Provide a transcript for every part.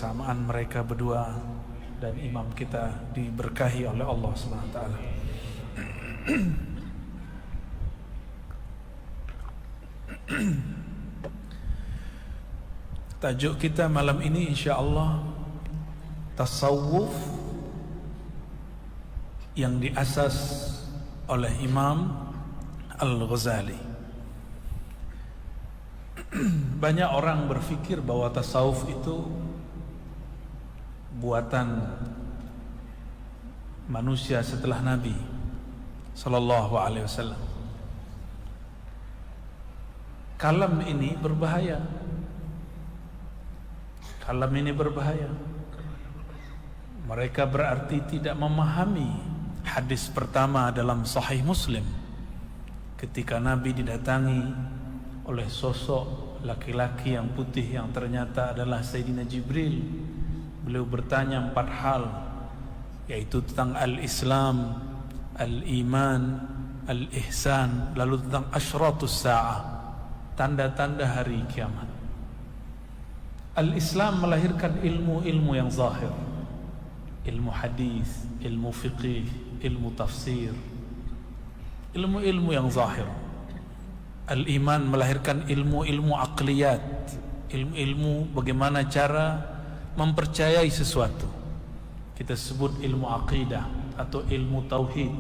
kebersamaan mereka berdua dan imam kita diberkahi oleh Allah SWT. Tajuk kita malam ini insyaallah tasawuf yang diasas oleh Imam Al-Ghazali. Banyak orang berfikir bahwa tasawuf itu buatan manusia setelah Nabi sallallahu alaihi wasallam. Kalam ini berbahaya. Kalam ini berbahaya. Mereka berarti tidak memahami hadis pertama dalam Sahih Muslim ketika Nabi didatangi oleh sosok laki-laki yang putih yang ternyata adalah Sayyidina Jibril. Beliau bertanya 4 hal, yaitu tentang al-Islam, al-Iman, al-Ihsan, lalu tentang asyratus sa'ah, tanda-tanda hari kiamat. Al-Islam melahirkan ilmu-ilmu yang zahir, ilmu hadis, ilmu fiqih, ilmu tafsir, ilmu-ilmu yang zahir. Al-Iman melahirkan ilmu-ilmu aqliyat, ilmu-ilmu bagaimana cara mempercayai sesuatu. Kita sebut ilmu aqidah atau ilmu tauhid,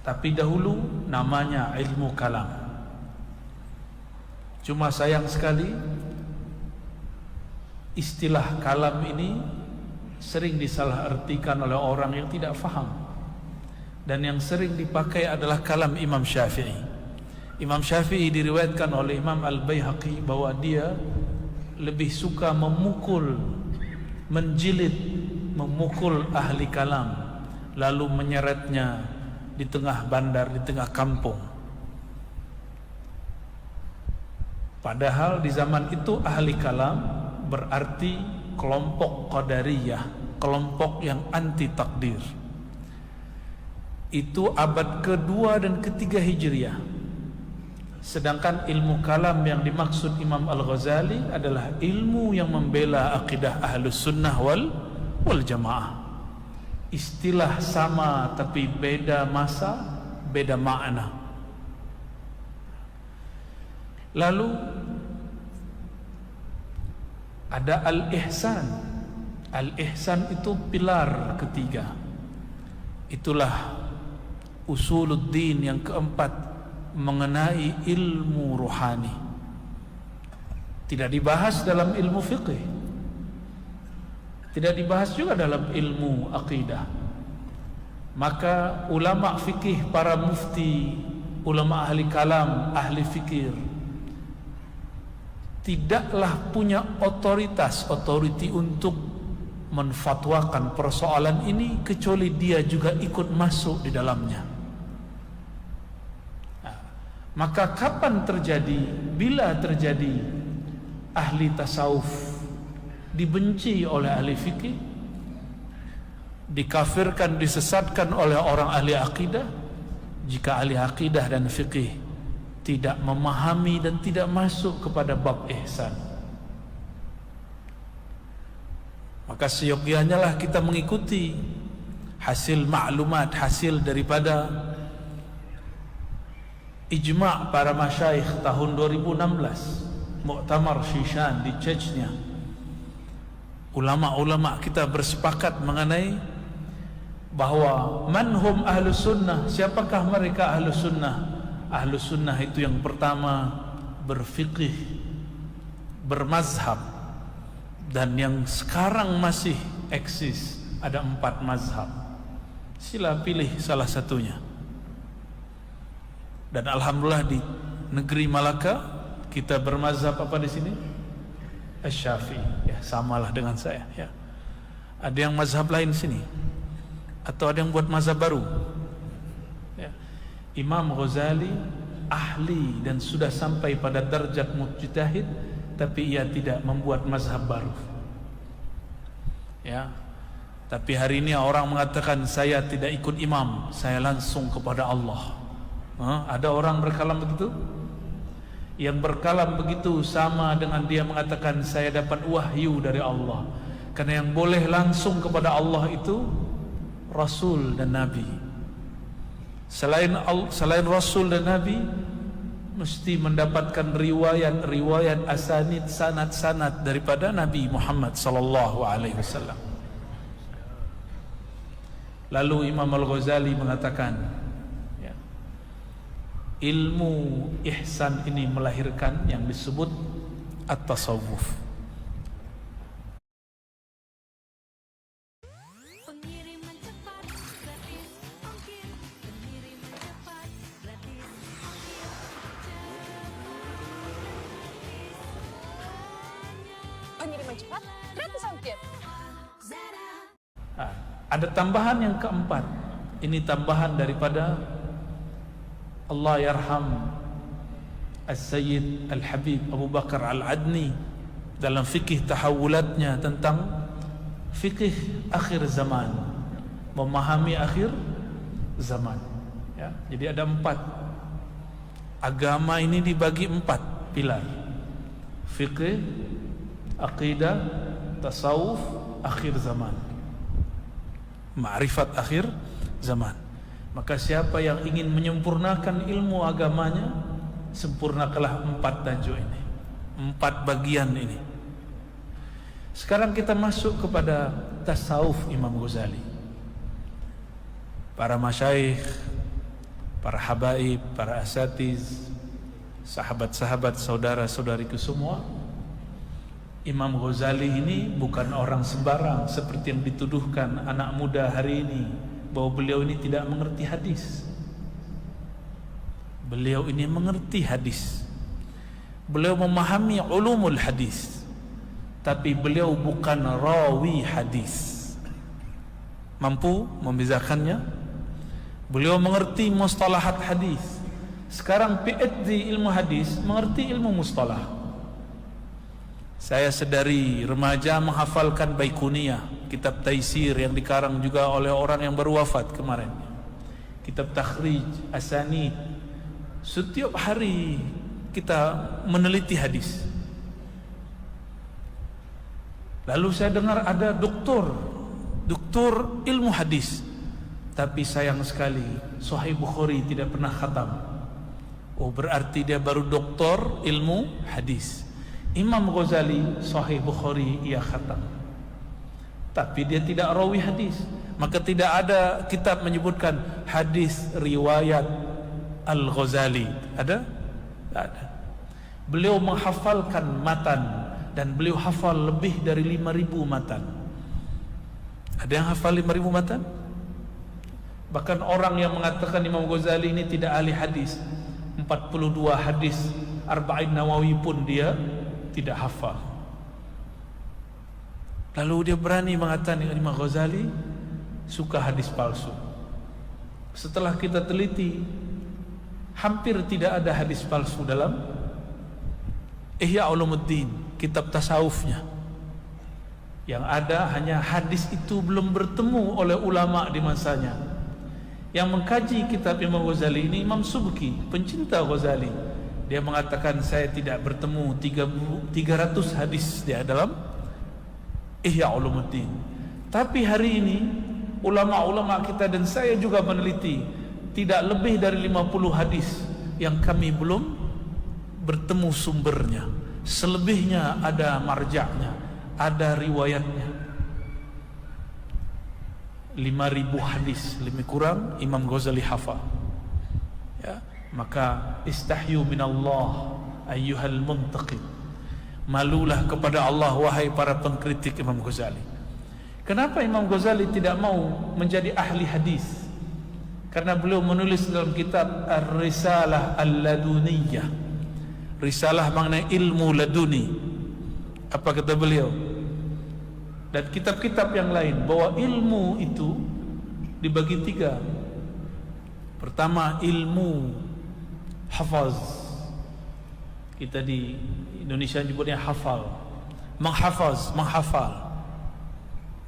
tapi dahulu namanya ilmu kalam. Cuma sayang sekali istilah kalam ini sering disalahartikan oleh orang yang tidak faham, dan yang sering dipakai adalah kalam Imam Syafi'i. Imam Syafi'i diriwayatkan oleh Imam Al-Baihaqi bahwa dia lebih suka memukul, menjilid, memukul ahli kalam, lalu menyeretnya di tengah bandar, di tengah kampung. Padahal di zaman itu ahli kalam berarti kelompok Qadariyah, kelompok yang anti takdir. Itu abad kedua dan ketiga Hijriah. Sedangkan ilmu kalam yang dimaksud Imam Al-Ghazali adalah ilmu yang membela akidah Ahlus Sunnah wal Jamaah. Istilah sama tapi beda masa, beda makna. Lalu ada al-ihsan. Al-ihsan itu pilar ketiga. Itulah usuluddin yang keempat, mengenai ilmu ruhani. Tidak dibahas dalam ilmu fiqih, tidak dibahas juga dalam ilmu aqidah. Maka ulama fikih, para mufti, ulama ahli kalam, ahli fikir, tidaklah punya otoriti untuk menfatwakan persoalan ini kecuali dia juga ikut masuk di dalamnya. Maka kapan terjadi, bila terjadi ahli tasawuf dibenci oleh ahli fikih, dikafirkan, disesatkan oleh orang ahli akidah, jika ahli akidah dan fikih tidak memahami dan tidak masuk kepada bab ihsan. Maka seyogyanya lah kita mengikuti hasil maklumat, hasil daripada ijma' para masyayikh tahun 2016, Muktamar Shishan di Chechnya. Ulama-ulama kita bersepakat mengenai bahwa manhum ahlus sunnah, siapakah mereka ahlus sunnah? Ahlus sunnah itu yang pertama berfikih, bermazhab, dan yang sekarang masih eksis ada 4 mazhab. Sila pilih salah satunya. Dan alhamdulillah di negeri Malaka kita bermazhab apa di sini? Asy-Syafi'i. Ya, samalah dengan saya, ya. Ada yang mazhab lain sini atau ada yang buat mazhab baru? Ya. Imam Ghazali ahli dan sudah sampai pada derajat mujtahid, tapi ia tidak membuat mazhab baru. Ya. Tapi hari ini orang mengatakan saya tidak ikut imam, saya langsung kepada Allah. Ada orang berkalam begitu? Yang berkalam begitu sama dengan dia mengatakan saya dapat wahyu dari Allah. Karena yang boleh langsung kepada Allah itu Rasul dan Nabi. Selain Rasul dan Nabi, mesti mendapatkan riwayat asanid, sanad daripada Nabi Muhammad sallallahu alaihi wasallam. Lalu Imam Al-Ghazali mengatakan, ya, ilmu ihsan ini melahirkan yang disebut at-tasawuf. Pengiriman cepat, gratis ongkir. Ada tambahan yang keempat. Ini tambahan daripada Allah yarham As-Sayyid Al-Habib Abu Bakar Al-Adni dalam fikih tahawulatnya tentang fikih akhir zaman, memahami akhir zaman, ya. Jadi ada 4. Agama ini dibagi 4 pilar: fikih, aqidah, tasawuf, akhir zaman, ma'rifat akhir zaman. Maka siapa yang ingin menyempurnakan ilmu agamanya, sempurnakanlah 4 tajuk ini, 4 bagian ini. Sekarang kita masuk kepada tasawuf Imam Ghazali. Para masyayikh, para habaib, para asatiz, sahabat-sahabat, saudara-saudariku semua, Imam Ghazali ini bukan orang sembarang seperti yang dituduhkan anak muda hari ini, bahwa beliau ini tidak mengerti hadis. Beliau ini mengerti hadis. Beliau memahami ulumul hadis, tapi beliau bukan rawi hadis. Mampu membezakannya? Beliau mengerti mustalahat hadis. Sekarang PhD ilmu hadis mengerti ilmu mustalah. Saya sedari remaja menghafalkan Baikuniyah, kitab taisir yang dikarang juga oleh orang yang baru wafat kemarin. Kitab takhrij, asanid. Setiap hari kita meneliti hadis. Lalu saya dengar ada doktor ilmu hadis, tapi sayang sekali Sahih Bukhari tidak pernah khatam. Oh, berarti dia baru doktor ilmu hadis. Imam Ghazali Sahih Bukhari ia khatam, tapi dia tidak rawi hadis. Maka tidak ada kitab menyebutkan hadis riwayat Al-Ghazali. Ada? Tak ada. Beliau menghafalkan matan, dan beliau hafal lebih dari 5.000 matan. Ada yang hafal 5.000 matan? Bahkan orang yang mengatakan Imam Ghazali ini tidak ahli hadis, 42 hadis Arba'in Nawawi pun dia tidak hafal. Lalu dia berani mengatakan Imam Ghazali suka hadis palsu. Setelah kita teliti, hampir tidak ada hadis palsu dalam Ihya Ulumuddin, kitab tasawufnya. Yang ada hanya hadis itu belum bertemu oleh ulama di masanya. Yang mengkaji kitab Imam Ghazali ini Imam Subki, pencinta Ghazali. Dia mengatakan saya tidak bertemu 300 hadis dia dalam Ihya Ulumuddin. Tapi hari ini ulama-ulama kita dan saya juga meneliti, tidak lebih dari 50 hadis yang kami belum bertemu sumbernya. Selebihnya ada marja'nya, ada riwayatnya. 5.000 hadis lebih kurang Imam Ghazali hafal, ya. Maka istahyu minallah ayyuhal muntaqid, malulah kepada Allah wahai para pengkritik Imam Ghazali. Kenapa Imam Ghazali tidak mau menjadi ahli hadis? Karena beliau menulis dalam kitab Ar-Risalah Al-Laduniyah, risalah mengenai ilmu laduni. Apa kata beliau? Dan kitab-kitab yang lain, bahwa ilmu itu dibagi 3. Pertama, ilmu hafaz. Kita di Indonesia menyebutnya hafal. Menghafaz, menghafal,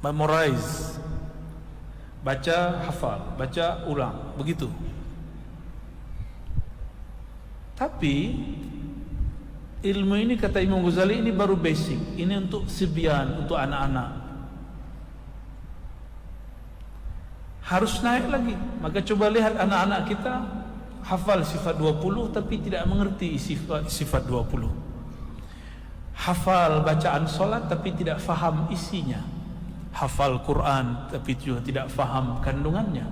memorize. Baca, hafal, baca, ulang, begitu. Tapi ilmu ini kata Imam Ghazali ini baru basic, ini untuk sibyan, untuk anak-anak. Harus naik lagi. Maka coba lihat anak-anak kita hafal sifat 20 tapi tidak mengerti sifat 20. Hafal bacaan solat tapi tidak faham isinya. Hafal Quran tapi juga tidak faham kandungannya.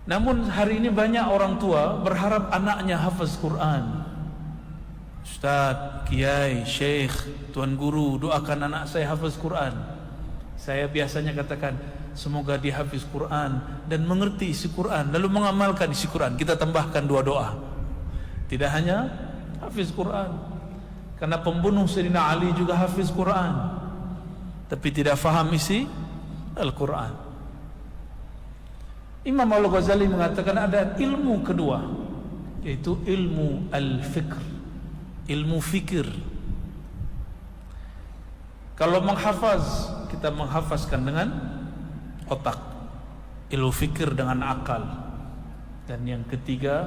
Namun hari ini banyak orang tua berharap anaknya hafaz Quran. Ustaz, kiai, syekh, tuan guru, doakan anak saya hafaz Quran. Saya biasanya katakan, semoga dia hafiz Quran dan mengerti isi Quran, lalu mengamalkan isi Quran. Kita tambahkan 2 doa. Tidak hanya hafiz Quran, karena pembunuh Sayyidina Ali juga hafiz Quran, tapi tidak faham isi Al-Quran. Imam Al-Ghazali mengatakan ada ilmu kedua, yaitu ilmu al-fikr, ilmu fikir. Kalau menghafaz, kita menghafazkan dengan otak, ilmu fikir dengan akal. Dan yang ketiga,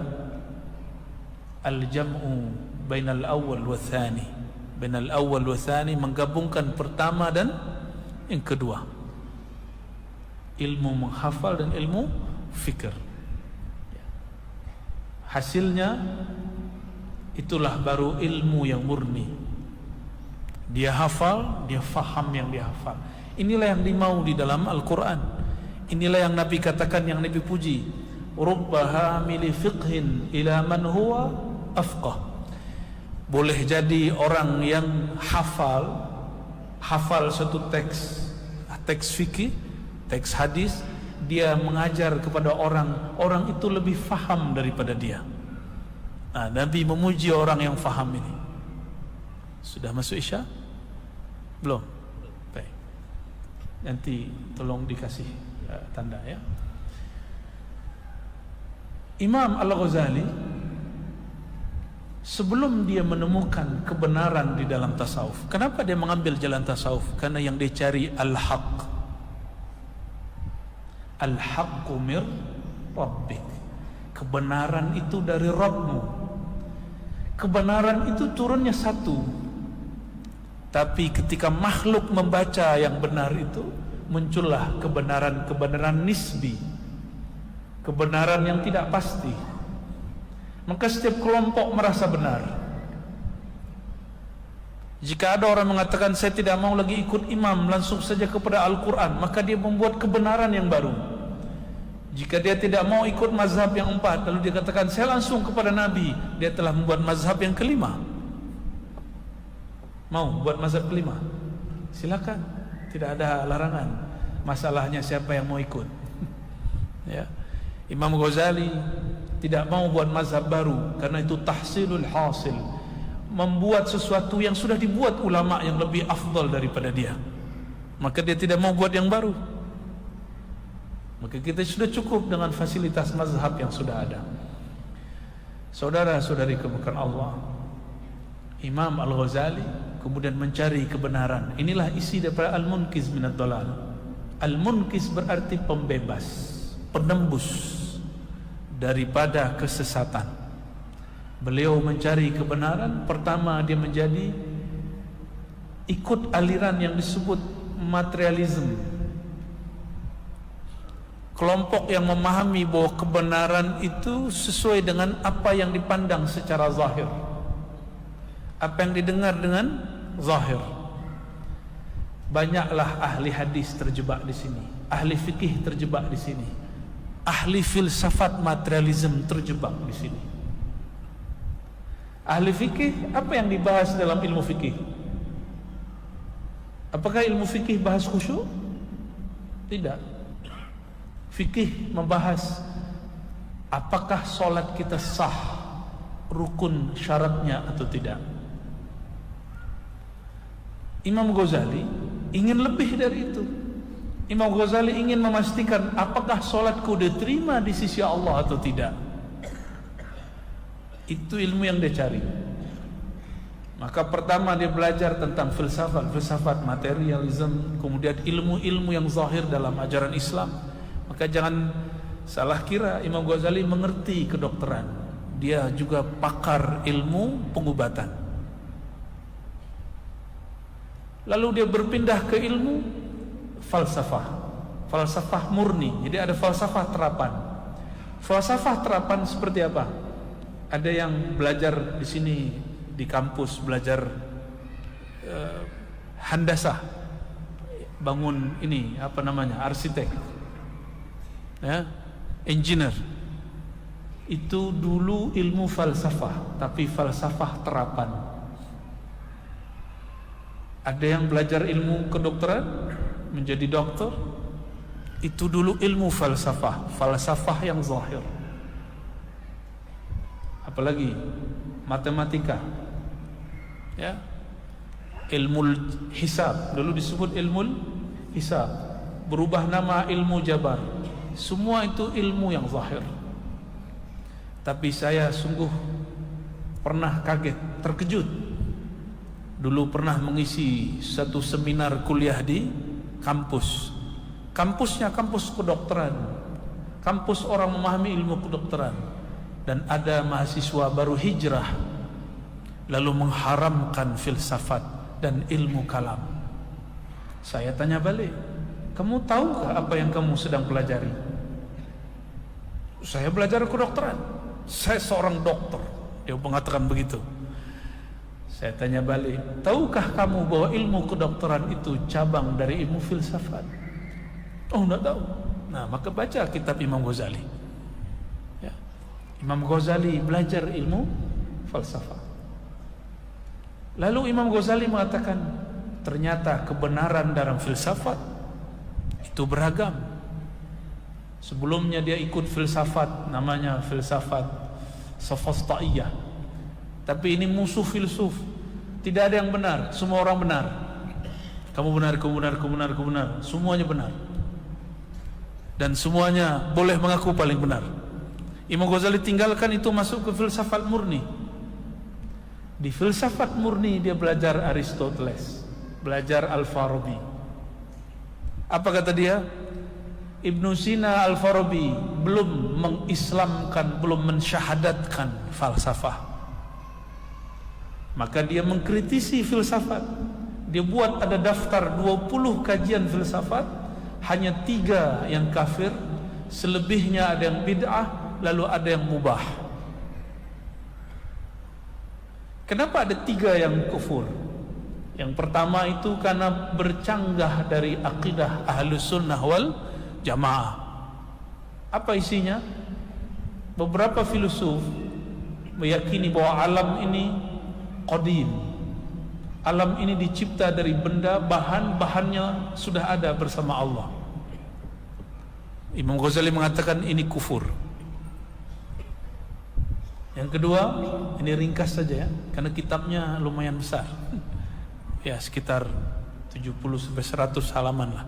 al-jam'u bainal awal wa thani, bainal awal wa thani, menggabungkan pertama dan yang kedua, ilmu menghafal dan ilmu fikir. Hasilnya itulah baru ilmu yang murni. Dia hafal, dia faham yang dia hafal. Inilah yang dimau di dalam Al-Quran. Inilah yang Nabi katakan, yang Nabi puji, rubba hamili fiqhin ila man huwa afqah. Boleh jadi orang yang hafal satu teks fikih, teks hadis, dia mengajar kepada orang itu lebih faham daripada dia. Nabi memuji orang yang faham ini. Sudah masuk Isya? Belum? Baik. Nanti tolong dikasih tanda ya. Imam Al-Ghazali sebelum dia menemukan kebenaran di dalam tasawuf, kenapa dia mengambil jalan tasawuf? Karena yang dia cari al-haq. Al-haqqu mir rabbik. Kebenaran itu dari Rabbmu. Kebenaran itu turunnya satu. Tapi ketika makhluk membaca yang benar itu, muncullah kebenaran nisbi, kebenaran yang tidak pasti. Maka setiap kelompok merasa benar. Jika ada orang mengatakan saya tidak mau lagi ikut imam, langsung saja kepada Al-Quran, maka dia membuat kebenaran yang baru. Jika dia tidak mau ikut mazhab yang 4, lalu dia katakan saya langsung kepada Nabi, dia telah membuat mazhab yang kelima. Mau buat mazhab kelima? Silakan, tidak ada larangan. Masalahnya siapa yang mau ikut. Ya. Imam Ghazali tidak mau buat mazhab baru, karena itu tahsilul hasil, membuat sesuatu yang sudah dibuat ulama yang lebih afdal daripada dia. Maka dia tidak mau buat yang baru. Maka kita sudah cukup dengan fasilitas mazhab yang sudah ada. Saudara-saudari kemuliaan Allah, Imam Al-Ghazali kemudian mencari kebenaran. Inilah isi daripada Al-Munqiz minad Dhalal. Al-Munqiz berarti pembebas, penembus daripada kesesatan. Beliau mencari kebenaran. Pertama, dia menjadi ikut aliran yang disebut materialisme, kelompok yang memahami bahwa kebenaran itu sesuai dengan apa yang dipandang secara zahir, apa yang didengar dengan zahir. Banyaklah ahli hadis terjebak di sini, ahli fikih terjebak di sini, ahli filsafat materialisme terjebak di sini. Ahli fikih, apa yang dibahas dalam ilmu fikih? Apakah ilmu fikih bahas khusyuk? Tidak. Fikih membahas apakah solat kita sah, rukun syaratnya atau tidak. Imam Ghazali ingin lebih dari itu. Imam Ghazali ingin memastikan apakah solatku diterima di sisi Allah atau tidak. Itu ilmu yang dia cari. Maka pertama dia belajar tentang filsafat materialisme, kemudian ilmu-ilmu yang zahir dalam ajaran Islam. Maka jangan salah kira Imam Ghazali mengerti kedokteran. dia juga pakar ilmu pengobatan. Lalu dia berpindah ke ilmu falsafah murni. Jadi ada falsafah terapan. Falsafah terapan seperti apa? Ada yang belajar di sini di kampus, belajar handasah, bangun ini apa namanya, arsitek, ya, engineer. Itu dulu ilmu falsafah, tapi falsafah terapan. Ada yang belajar ilmu kedokteran, menjadi dokter. Itu dulu ilmu falsafah yang zahir. Apalagi matematika, ya, ilmu hisab, dulu disebut ilmu hisab, berubah nama ilmu jabar. Semua itu ilmu yang zahir. Tapi saya sungguh pernah kaget, terkejut. Dulu pernah mengisi satu seminar kuliah di kampus. Kampusnya kampus kedokteran, kampus orang memahami ilmu kedokteran. Dan ada mahasiswa baru hijrah, lalu mengharamkan filsafat dan ilmu kalam. Saya tanya balik, kamu tahukah apa yang kamu sedang pelajari? Saya belajar kedokteran, saya seorang dokter. Dia mengatakan begitu. Saya tanya balik, tahukah kamu bahwa ilmu kedokteran itu cabang dari ilmu filsafat? Oh, enggak tahu. Nah, maka baca kitab Imam Ghazali. Ya. Imam Ghazali belajar ilmu falsafah. Lalu Imam Ghazali mengatakan, ternyata kebenaran dalam filsafat itu beragam. Sebelumnya dia ikut filsafat, namanya filsafat Sophostaiyah. Tapi ini musuh filsuf. Tidak ada yang benar, semua orang benar. Kamu benar, kamu benar, kamu benar, kamu benar. Semuanya benar. Dan semuanya boleh mengaku paling benar. Imam Ghazali tinggalkan itu, masuk ke filsafat murni. Di filsafat murni dia belajar Aristoteles, belajar Al-Farabi. Apa kata dia? Ibnu Sina Al-Farabi belum mengislamkan, belum mensyahadatkan falsafah. Maka dia mengkritisi filsafat. Dia buat ada daftar 20 kajian filsafat, hanya 3 yang kafir, selebihnya ada yang bid'ah, lalu ada yang mubah. Kenapa ada 3 yang kufur? Yang pertama itu karena bercanggah dari akidah Ahlus Sunnah wal Jamaah. Apa isinya? Beberapa filsuf meyakini bahwa alam ini qadim. Alam ini dicipta dari benda, bahan-bahannya sudah ada bersama Allah. Imam Ghazali mengatakan ini kufur. Yang kedua, ini ringkas saja ya, karena kitabnya lumayan besar. Ya, sekitar 70-100 halaman lah.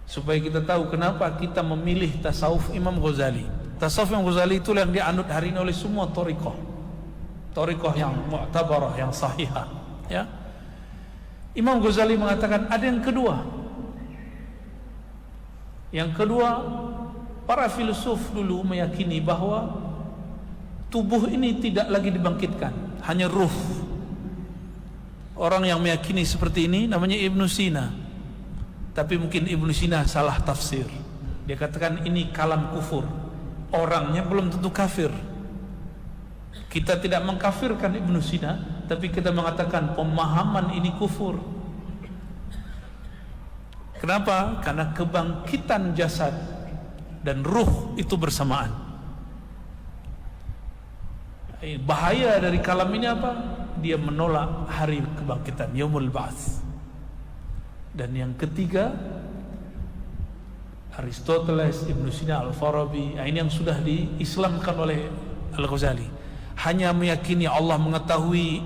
Supaya kita tahu kenapa kita memilih tasawuf Imam Ghazali. Tasawuf Imam Ghazali itu yang dianut hari ini oleh semua thariqah. Thariqah yang mu'tabarah, yang sahihah, ya. Imam Ghazali mengatakan ada yang kedua. Yang kedua, para filsuf dulu meyakini bahwa tubuh ini tidak lagi dibangkitkan, hanya ruh. Orang yang meyakini seperti ini namanya Ibnu Sina. Tapi mungkin Ibnu Sina salah tafsir. Dia katakan ini kalam kufur. Orangnya belum tentu kafir. Kita tidak mengkafirkan Ibnu Sina, tapi kita mengatakan pemahaman ini kufur. Kenapa? Karena kebangkitan jasad dan ruh itu bersamaan. Bahaya dari kalam ini apa? Dia menolak hari kebangkitan, Yaumul Ba'ats. Dan yang ketiga, Aristoteles, Ibnu Sina, Al-Farabi, ini yang sudah diislamkan oleh Al-Ghazali. Hanya meyakini Allah mengetahui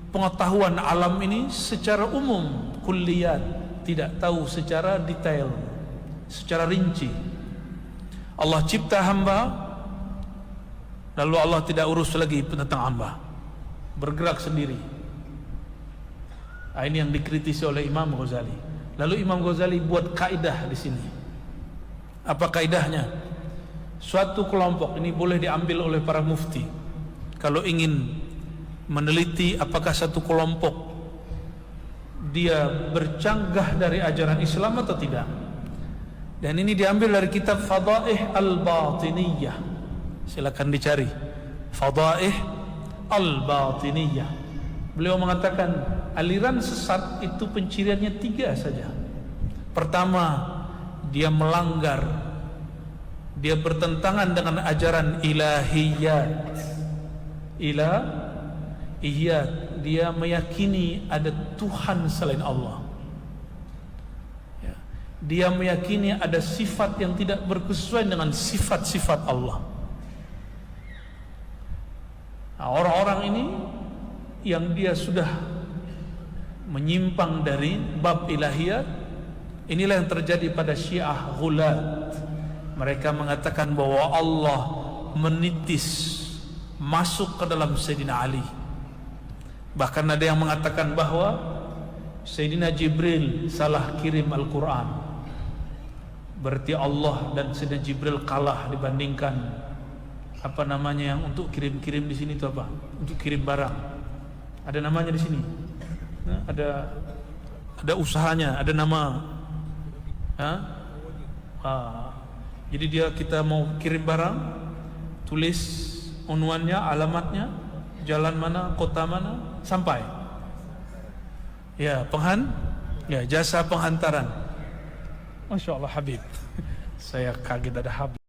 pengetahuan alam ini secara umum, kulliyat, tidak tahu secara detail, secara rinci. Allah cipta hamba, lalu Allah tidak urus lagi tentang hamba, bergerak sendiri. Ini yang dikritisi oleh Imam Ghazali. Lalu Imam Ghazali buat kaidah di sini. Apa kaidahnya? suatu kelompok ini boleh diambil oleh para mufti kalau ingin meneliti apakah satu kelompok dia bercanggah dari ajaran Islam atau tidak. Dan ini diambil dari kitab Fadaih Al-Batiniyah. Silakan dicari Fadaih Al-Batiniyah. Beliau mengatakan aliran sesat itu penciriannya 3 saja. Pertama, dia melanggar, dia bertentangan dengan ajaran ilahiyat. Ilahiyat, dia meyakini ada Tuhan selain Allah. Dia meyakini ada sifat yang tidak berkesesuaian dengan sifat-sifat Allah. Nah, orang-orang ini yang dia sudah menyimpang dari bab ilahiyat, inilah yang terjadi pada Syiah Ghulat. Mereka mengatakan bahwa Allah menitis masuk ke dalam Sayyidina Ali. Bahkan ada yang mengatakan bahwa Sayyidina Jibril salah kirim Al-Quran. Berarti Allah dan Sayyidina Jibril kalah dibandingkan apa namanya yang untuk kirim-kirim di sini itu apa? Untuk kirim barang. Ada namanya di sini. Nah, ada usahanya, ada nama. Jadi kita mau kirim barang, tulis unwannya, alamatnya, jalan mana, kota mana, sampai. Ya, jasa penghantaran. Masya Allah Habib. Saya kaget ada Habib.